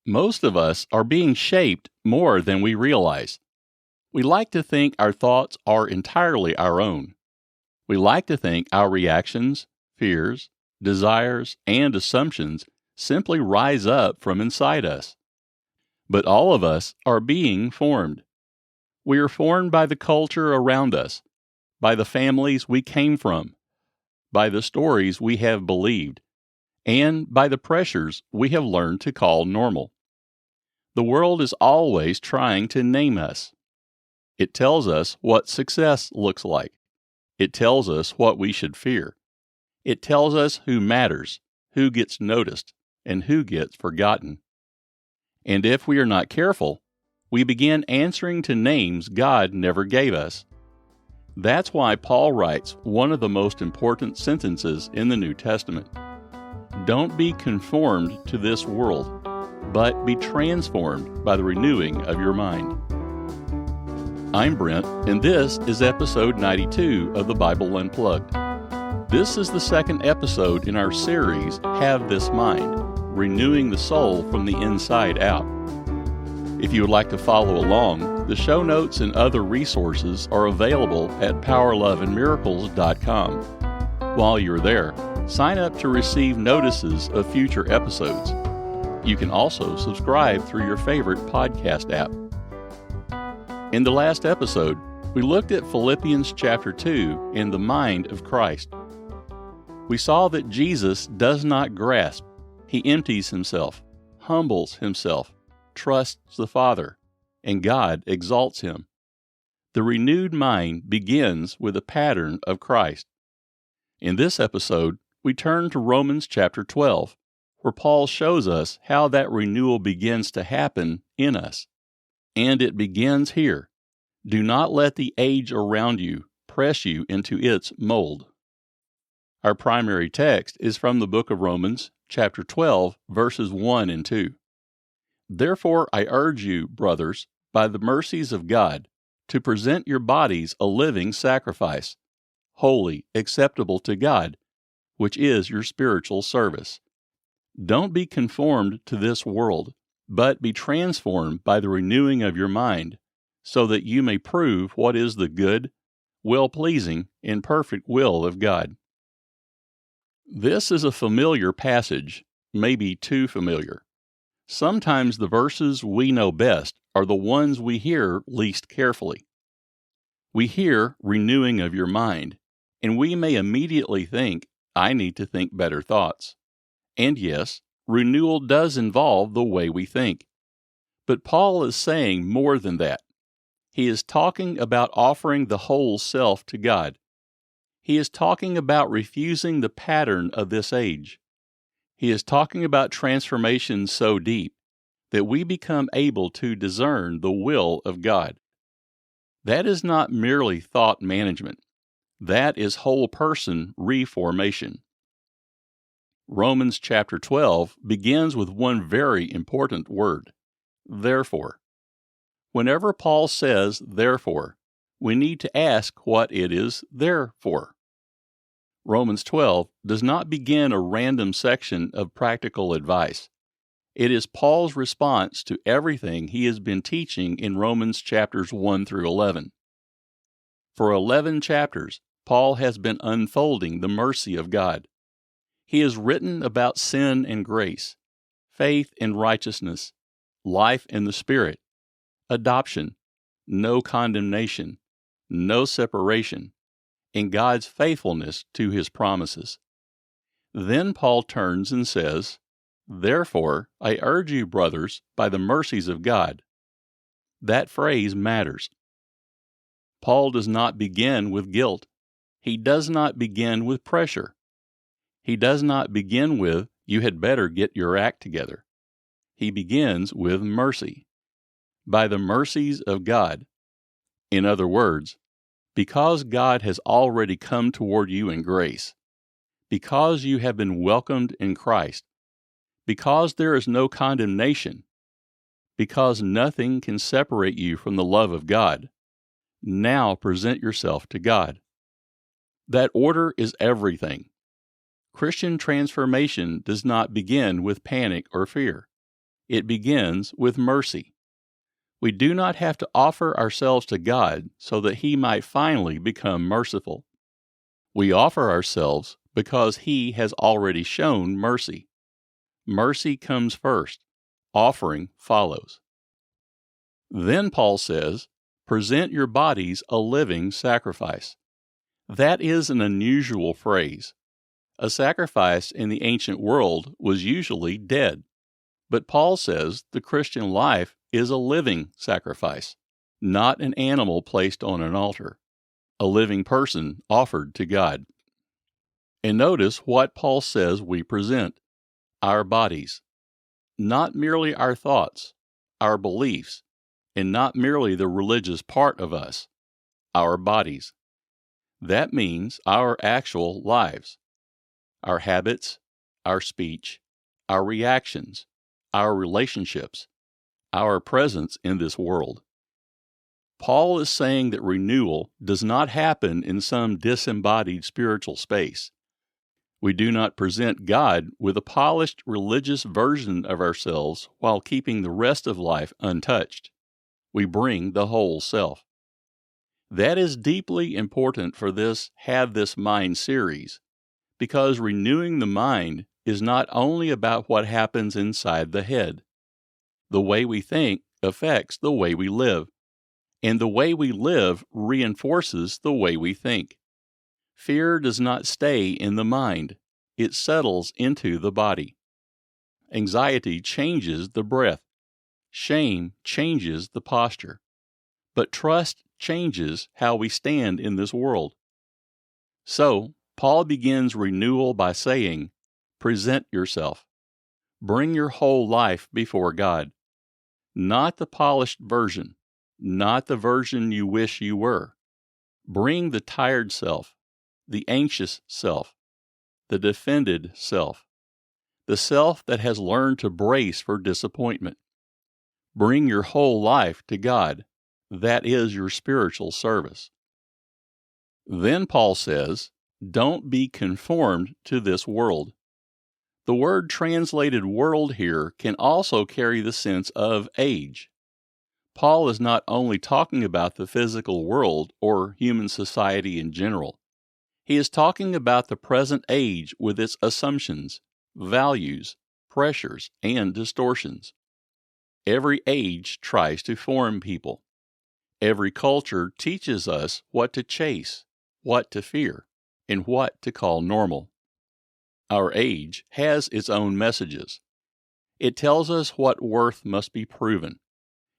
Most of us are being shaped more than we realize. We like to think our thoughts are entirely our own. We like to think our reactions, fears, desires, and assumptions simply rise up from inside us. But all of us are being formed. We are formed by the culture around us, by the families we came from, by the stories we have believed, and by the pressures we have learned to call normal. The world is always trying to name us. It tells us what success looks like. It tells us what we should fear. It tells us who matters, who gets noticed, and who gets forgotten. And if we are not careful, we begin answering to names God never gave us. That's why Paul writes one of the most important sentences in the New Testament. Don't be conformed to this world, but be transformed by the renewing of your mind. I'm Brent, and this is episode 92 of the Bible Unplugged. This is the second episode in our series, Have This Mind, Renewing the Soul from the Inside Out. If you would like to follow along, the show notes and other resources are available at powerloveandmiracles.com. While you're there, sign up to receive notices of future episodes. You can also subscribe through your favorite podcast app. In the last episode, we looked at Philippians chapter 2 in the mind of Christ. We saw that Jesus does not grasp. He empties himself, humbles himself, trusts the Father, and God exalts him. The renewed mind begins with a pattern of Christ. In this episode, we turn to Romans chapter 12, where Paul shows us how that renewal begins to happen in us. And it begins here. Do not let the age around you press you into its mold. Our primary text is from the book of Romans, chapter 12, verses 1 and 2. Therefore I urge you, brothers, by the mercies of God, to present your bodies a living sacrifice, holy, acceptable to God, which is your spiritual service. Don't be conformed to this world, but be transformed by the renewing of your mind, so that you may prove what is the good, well-pleasing, and perfect will of God. This is a familiar passage, maybe too familiar. Sometimes the verses we know best are the ones we hear least carefully. We hear renewing of your mind, and we may immediately think, I need to think better thoughts. And yes, renewal does involve the way we think. But Paul is saying more than that. He is talking about offering the whole self to God. He is talking about refusing the pattern of this age. He is talking about transformation so deep that we become able to discern the will of God. That is not merely thought management. That is whole person reformation. Romans chapter 12 begins with one very important word, therefore. Whenever Paul says therefore, we need to ask what it is there for. Romans 12 does not begin a random section of practical advice. It is Paul's response to everything he has been teaching in Romans chapters 1 through 11. For 11 chapters, Paul has been unfolding the mercy of God. He has written about sin and grace, faith and righteousness, life in the Spirit, adoption, no condemnation, no separation, and God's faithfulness to His promises. Then Paul turns and says, Therefore, I urge you, brothers, by the mercies of God. That phrase matters. Paul does not begin with guilt. He does not begin with pressure. He does not begin with, you had better get your act together. He begins with mercy. By the mercies of God. In other words, because God has already come toward you in grace, because you have been welcomed in Christ, because there is no condemnation, because nothing can separate you from the love of God, now present yourself to God. That order is everything. Christian transformation does not begin with panic or fear. It begins with mercy. We do not have to offer ourselves to God so that He might finally become merciful. We offer ourselves because He has already shown mercy. Mercy comes first. Offering follows. Then Paul says, present your bodies a living sacrifice. That is an unusual phrase. A sacrifice in the ancient world was usually dead. But Paul says the Christian life is a living sacrifice, not an animal placed on an altar, a living person offered to God. And notice what Paul says we present: our bodies, not merely our thoughts, our beliefs, and not merely the religious part of us, our bodies. That means our actual lives, our habits, our speech, our reactions, our relationships, our presence in this world. Paul is saying that renewal does not happen in some disembodied spiritual space. We do not present God with a polished religious version of ourselves while keeping the rest of life untouched. We bring the whole self. That is deeply important for this Have This Mind series, because renewing the mind is not only about what happens inside the head. The way we think affects the way we live, and the way we live reinforces the way we think. Fear does not stay in the mind, it settles into the body. Anxiety changes the breath. Shame changes the posture. But trust changes how we stand in this world. So, Paul begins renewal by saying, present yourself. Bring your whole life before God. Not the polished version, not the version you wish you were. Bring the tired self, the anxious self, the defended self, the self that has learned to brace for disappointment. Bring your whole life to God. That is your spiritual service. Then Paul says, don't be conformed to this world. The word translated world here can also carry the sense of age. Paul is not only talking about the physical world or human society in general. He is talking about the present age with its assumptions, values, pressures, and distortions. Every age tries to form people. Every culture teaches us what to chase, what to fear, and what to call normal. Our age has its own messages. It tells us what worth must be proven.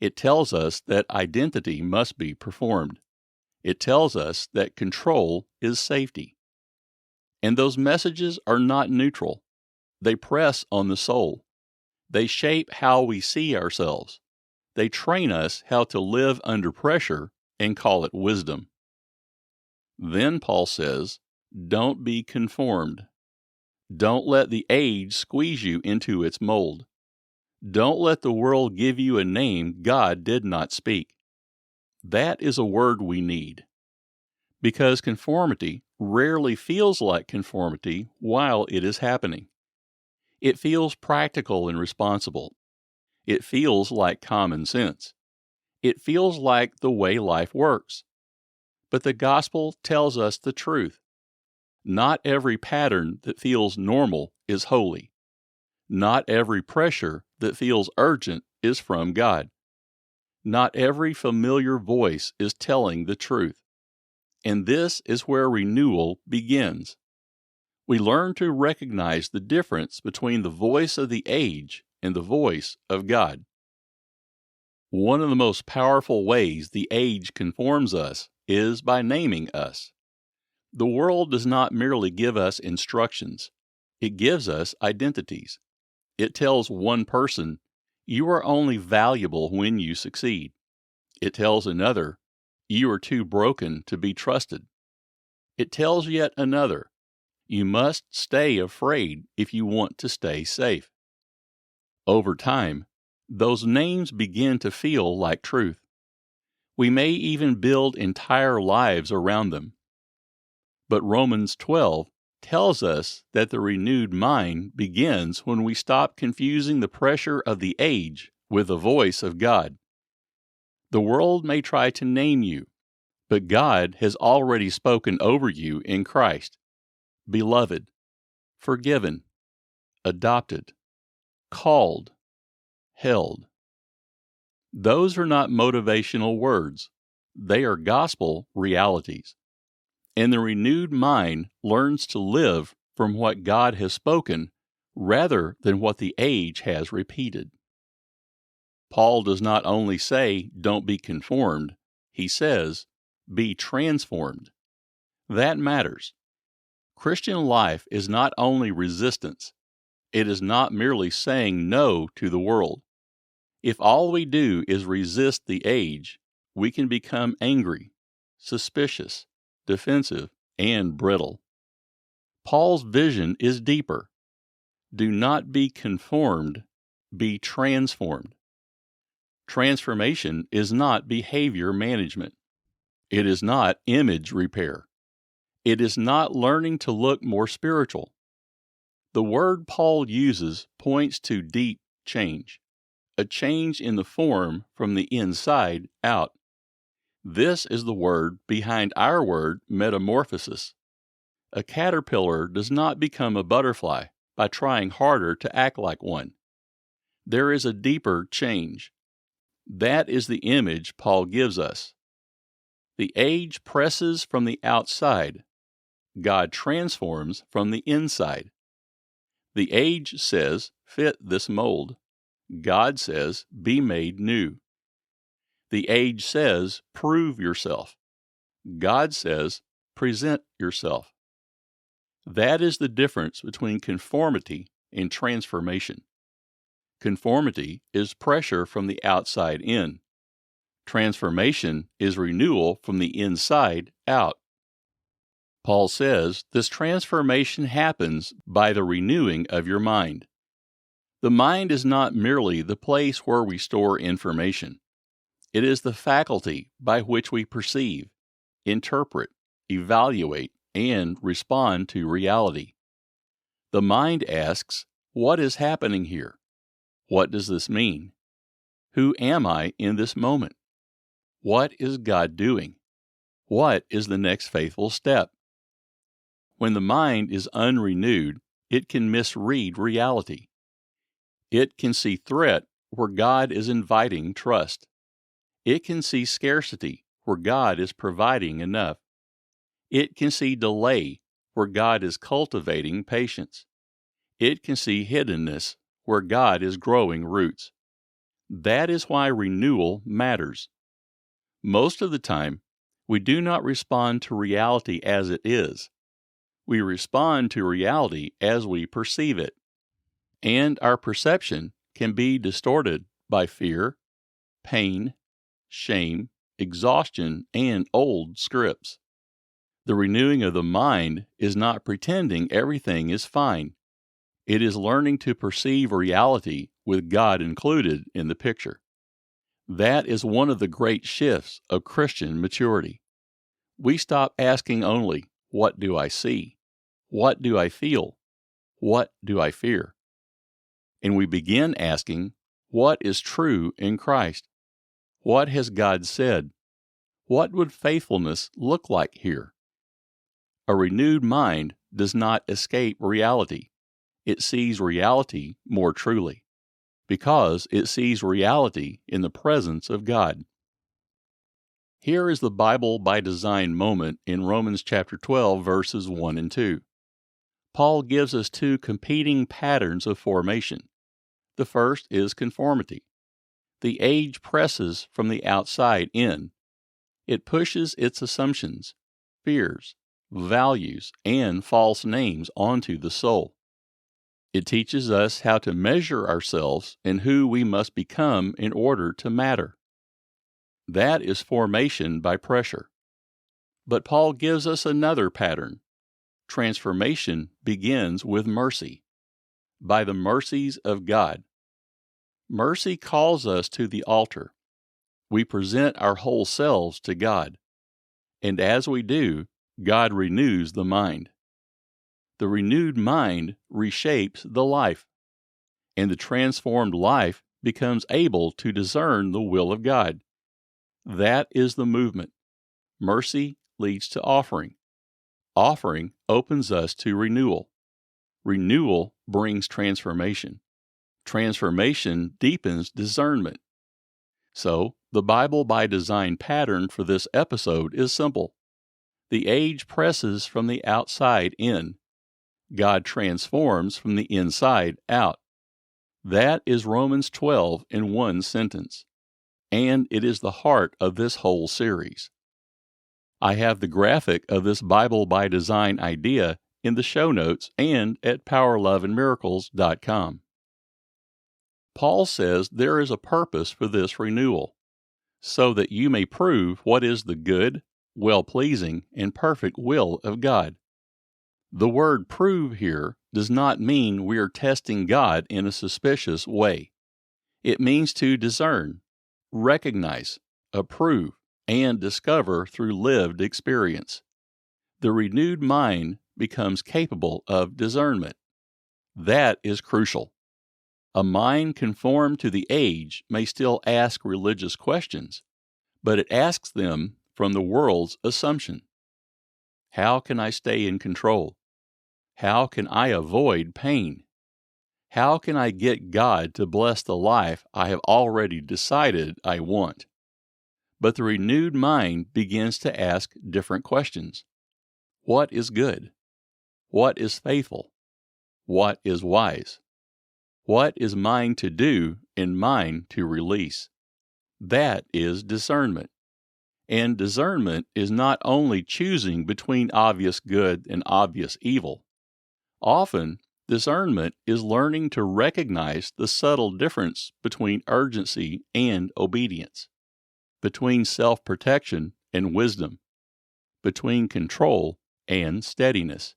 It tells us that identity must be performed. It tells us that control is safety. And those messages are not neutral. They press on the soul. They shape how we see ourselves. They train us how to live under pressure and call it wisdom. Then Paul says, don't be conformed. Don't let the age squeeze you into its mold. Don't let the world give you a name God did not speak. That is a word we need. Because conformity rarely feels like conformity while it is happening. It feels practical and responsible. It feels like common sense. It feels like the way life works. But the gospel tells us the truth. Not every pattern that feels normal is holy. Not every pressure that feels urgent is from God. Not every familiar voice is telling the truth. And this is where renewal begins. We learn to recognize the difference between the voice of the age and the voice of God. One of the most powerful ways the age conforms us is by naming us. The world does not merely give us instructions. It gives us identities. It tells one person, you are only valuable when you succeed. It tells another, you are too broken to be trusted. It tells yet another, you must stay afraid if you want to stay safe. Over time, those names begin to feel like truth. We may even build entire lives around them. But Romans 12 tells us that the renewed mind begins when we stop confusing the pressure of the age with the voice of God. The world may try to name you, but God has already spoken over you in Christ. Beloved, forgiven, adopted, called, held. Those are not motivational words. They are gospel realities. And the renewed mind learns to live from what God has spoken rather than what the age has repeated. Paul does not only say, don't be conformed, he says, be transformed. That matters. Christian life is not only resistance, it is not merely saying no to the world. If all we do is resist the age, we can become angry, suspicious, defensive, and brittle. Paul's vision is deeper. Do not be conformed, be transformed. Transformation is not behavior management. It is not image repair. It is not learning to look more spiritual. The word Paul uses points to deep change, a change in the form from the inside out. This is the word behind our word metamorphosis. A caterpillar does not become a butterfly by trying harder to act like one. There is a deeper change. That is the image Paul gives us. The age presses from the outside. God transforms from the inside. The age says, fit this mold. God says, be made new. The age says, prove yourself. God says, present yourself. That is the difference between conformity and transformation. Conformity is pressure from the outside in. Transformation is renewal from the inside out. Paul says this transformation happens by the renewing of your mind. The mind is not merely the place where we store information. It is the faculty by which we perceive, interpret, evaluate, and respond to reality. The mind asks, what is happening here? What does this mean? Who am I in this moment? What is God doing? What is the next faithful step? When the mind is unrenewed, it can misread reality. It can see threat where God is inviting trust. It can see scarcity where God is providing enough. It can see delay where God is cultivating patience. It can see hiddenness where God is growing roots. That is why renewal matters. Most of the time, we do not respond to reality as it is. We respond to reality as we perceive it. And our perception can be distorted by fear, pain, shame, exhaustion, and old scripts. The renewing of the mind is not pretending everything is fine. It is learning to perceive reality with God included in the picture. That is one of the great shifts of Christian maturity. We stop asking only, what do I see? What do I feel? What do I fear? And we begin asking, what is true in Christ? What has God said? What would faithfulness look like here? A renewed mind does not escape reality. It sees reality more truly, because it sees reality in the presence of God. Here is the Bible by design moment in Romans chapter 12, verses 1 and 2. Paul gives us two competing patterns of formation. The first is conformity. The age presses from the outside in. It pushes its assumptions, fears, values, and false names onto the soul. It teaches us how to measure ourselves and who we must become in order to matter. That is formation by pressure. But Paul gives us another pattern. Transformation begins with mercy, by the mercies of God. Mercy calls us to the altar. We present our whole selves to God, and as we do, God renews the mind. The renewed mind reshapes the life, and the transformed life becomes able to discern the will of God. That is the movement. Mercy leads to offering. Offering opens us to renewal. Renewal brings transformation. Transformation deepens discernment. So, the Bible by Design pattern for this episode is simple. The age presses from the outside in. God transforms from the inside out. That is Romans 12 in one sentence, and it is the heart of this whole series. I have the graphic of this Bible by Design idea in the show notes and at powerloveandmiracles.com. Paul says there is a purpose for this renewal, so that you may prove what is the good, well-pleasing, and perfect will of God. The word prove here does not mean we are testing God in a suspicious way. It means to discern, recognize, approve, and discover through lived experience. The renewed mind becomes capable of discernment. That is crucial. A mind conformed to the age may still ask religious questions, but it asks them from the world's assumption. How can I stay in control? How can I avoid pain? How can I get God to bless the life I have already decided I want? But the renewed mind begins to ask different questions. What is good? What is faithful? What is wise? What is mine to do and mine to release? That is discernment. And discernment is not only choosing between obvious good and obvious evil. Often, discernment is learning to recognize the subtle difference between urgency and obedience, between self-protection and wisdom, between control and steadiness.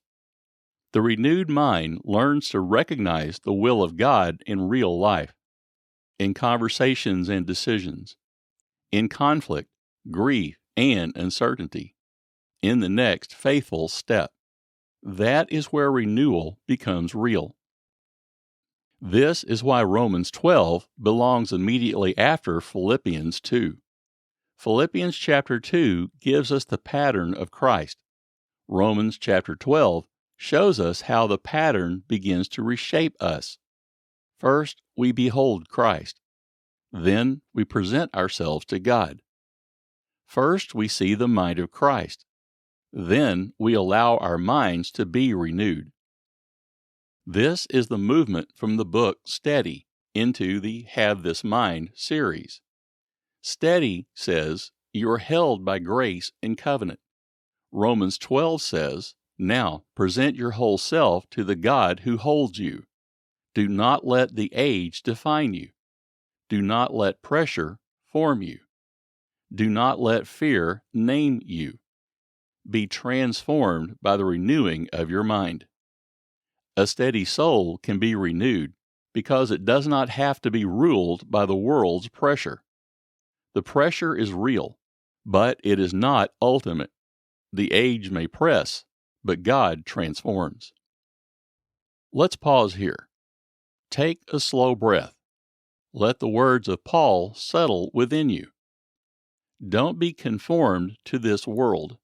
The renewed mind learns to recognize the will of God in real life, in conversations and decisions, in conflict, grief, and uncertainty, in the next faithful step. That is where renewal becomes real. This is why Romans 12 belongs immediately after Philippians 2. Philippians chapter 2 gives us the pattern of Christ. Romans chapter 12 shows us how the pattern begins to reshape us. First, we behold Christ. Then we present ourselves to God. First, we see the mind of Christ. Then we allow our minds to be renewed. This is the movement from the book Steady into the Have This Mind series. Steady says you are held by grace and covenant. Romans 12 says, now present your whole self to the God who holds you. Do not let the age define you. Do not let pressure form you. Do not let fear name you. Be transformed by the renewing of your mind. A steady soul can be renewed because it does not have to be ruled by the world's pressure. The pressure is real, but it is not ultimate. The age may press, but God transforms. Let's pause here. Take a slow breath. Let the words of Paul settle within you. Don't be conformed to this world,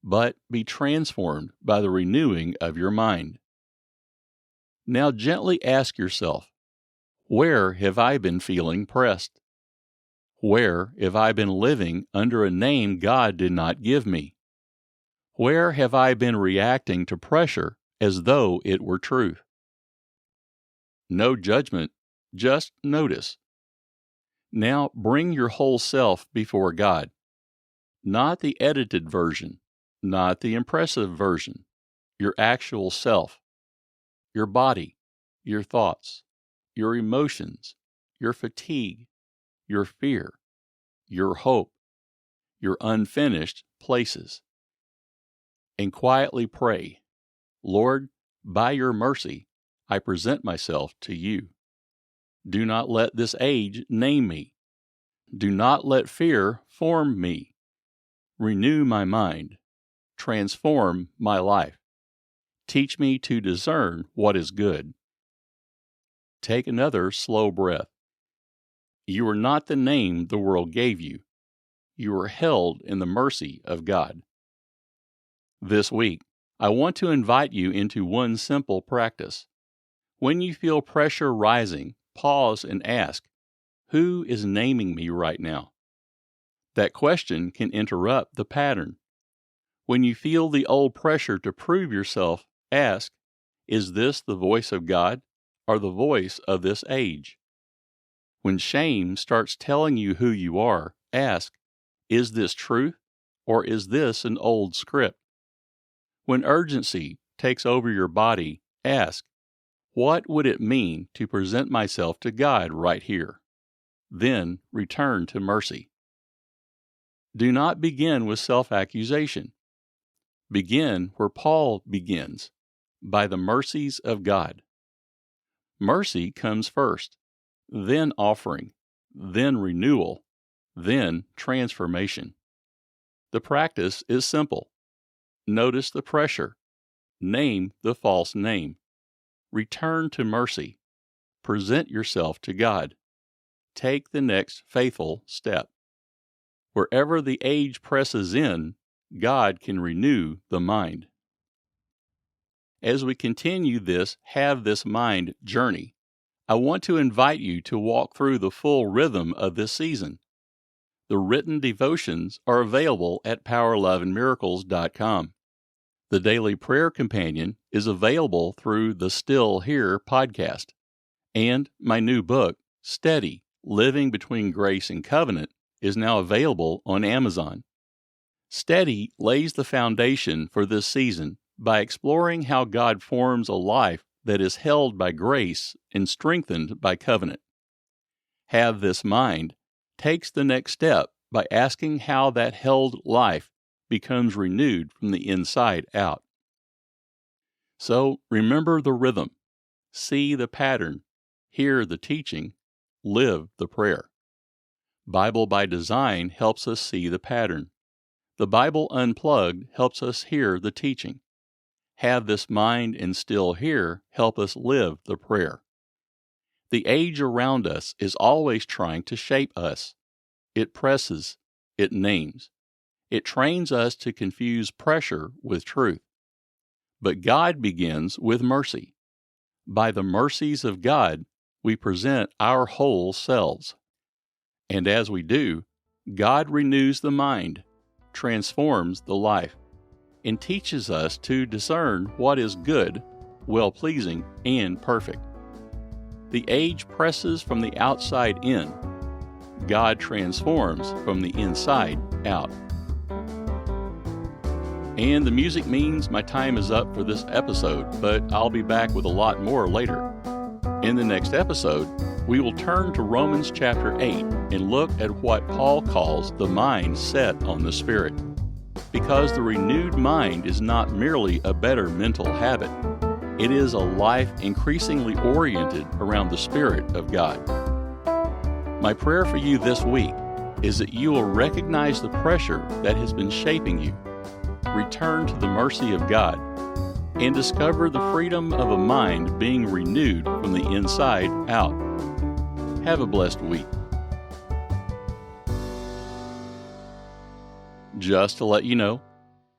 but be transformed by the renewing of your mind. Now gently ask yourself, where have I been feeling pressed? Where have I been living under a name God did not give me? Where have I been reacting to pressure as though it were truth? No judgment, just notice. Now bring your whole self before God. Not the edited version, not the impressive version, your actual self, your body, your thoughts, your emotions, your fatigue, your fear, your hope, your unfinished places. And quietly pray, Lord, by your mercy, I present myself to you. Do not let this age name me. Do not let fear form me. Renew my mind. Transform my life. Teach me to discern what is good. Take another slow breath. You are not the name the world gave you. You are held in the mercy of God. This week, I want to invite you into one simple practice. When you feel pressure rising, pause and ask, who is naming me right now? That question can interrupt the pattern. When you feel the old pressure to prove yourself, ask, is this the voice of God or the voice of this age? When shame starts telling you who you are, ask, is this truth or is this an old script? When urgency takes over your body, ask, what would it mean to present myself to God right here? Then return to mercy. Do not begin with self-accusation. Begin where Paul begins, by the mercies of God. Mercy comes first, then offering, then renewal, then transformation. The practice is simple. Notice the pressure. Name the false name. Return to mercy. Present yourself to God. Take the next faithful step. Wherever the age presses in, God can renew the mind. As we continue this Have This Mind journey, I want to invite you to walk through the full rhythm of this season. The written devotions are available at powerloveandmiracles.com. The Daily Prayer Companion is available through the Still Here podcast. And my new book, Steady, Living Between Grace and Covenant, is now available on Amazon. Steady lays the foundation for this season by exploring how God forms a life that is held by grace and strengthened by covenant. Have This Mind takes the next step by asking how that held life becomes renewed from the inside out. So remember the rhythm, see the pattern, hear the teaching, live the prayer. Bible by Design helps us see the pattern. The Bible Unplugged helps us hear the teaching. Have This Mind and Still Here help us live the prayer. The age around us is always trying to shape us. It presses, it names. It trains us to confuse pressure with truth. But God begins with mercy. By the mercies of God, we present our whole selves. And as we do, God renews the mind, transforms the life, and teaches us to discern what is good, well-pleasing, and perfect. The age presses from the outside in. God transforms from the inside out. And the music means my time is up for this episode, but I'll be back with a lot more later. In the next episode, we will turn to Romans chapter 8 and look at what Paul calls the mind set on the Spirit. Because the renewed mind is not merely a better mental habit, it is a life increasingly oriented around the Spirit of God. My prayer for you this week is that you will recognize the pressure that has been shaping you, return to the mercy of God, and discover the freedom of a mind being renewed from the inside out. Have a blessed week. Just to let you know,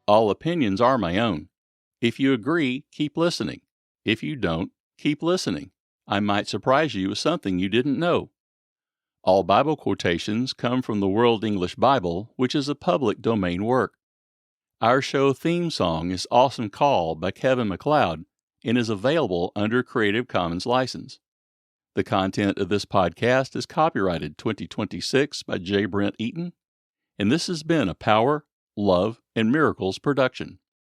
all opinions are my own. If you agree, keep listening. If you don't, keep listening. I might surprise you with something you didn't know. All Bible quotations come from the World English Bible, which is a public domain work. Our show theme song is Awesome Call by Kevin MacLeod and is available under Creative Commons license. The content of this podcast is copyrighted 2026 by J. Brent Eaton, and this has been a Power, Love, and Miracles production.